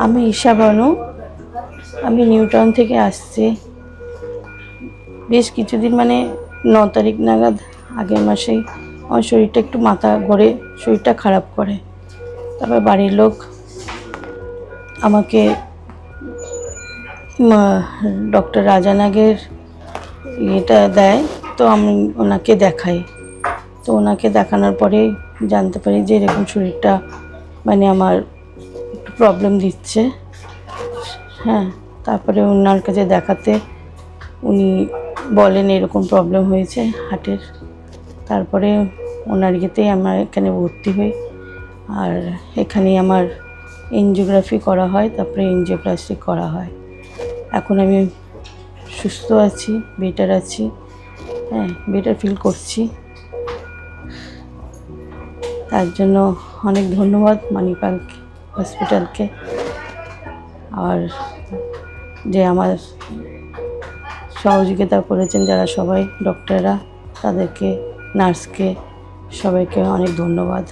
আমি ঈশা বানু, আমি নিউটাউন থেকে আসছি। বেশ কিছুদিন 9 তারিখ নাগাদ আগের মাসেই আমার শরীরটা একটু মাথা ঘোরে, শরীরটা খারাপ করে। তারপর বাড়ির লোক আমাকে ডক্টর রাজানাগের এটা দেয়, তো আমি ওনাকে দেখাই। তো ওনাকে দেখানোর পরে জানতে পারি যে এরকম শরীরটা আমার একটু প্রবলেম দিচ্ছে। হ্যাঁ, তারপরে ওনার কাছে দেখাতে উনি বলেন এরকম প্রবলেম হয়েছে হার্টের। তারপরে ওনার ইয়েতেই আমরা এখানে ভর্তি হই, আর এখানেই আমার এনজিওগ্রাফি করা হয়, তারপরে এনজিওপ্লাস্টি করা হয়। এখন আমি সুস্থ আছি, বেটার আছি, হ্যাঁ, বেটার ফিল করছি। তার জন্য অনেক ধন্যবাদ মানিপাল হসপিটালকে, আর যে আমার সহযোগিতা করেছেন যারা সবাই ডক্টররা, তাদেরকে, নার্সকে, সবাইকে অনেক ধন্যবাদ।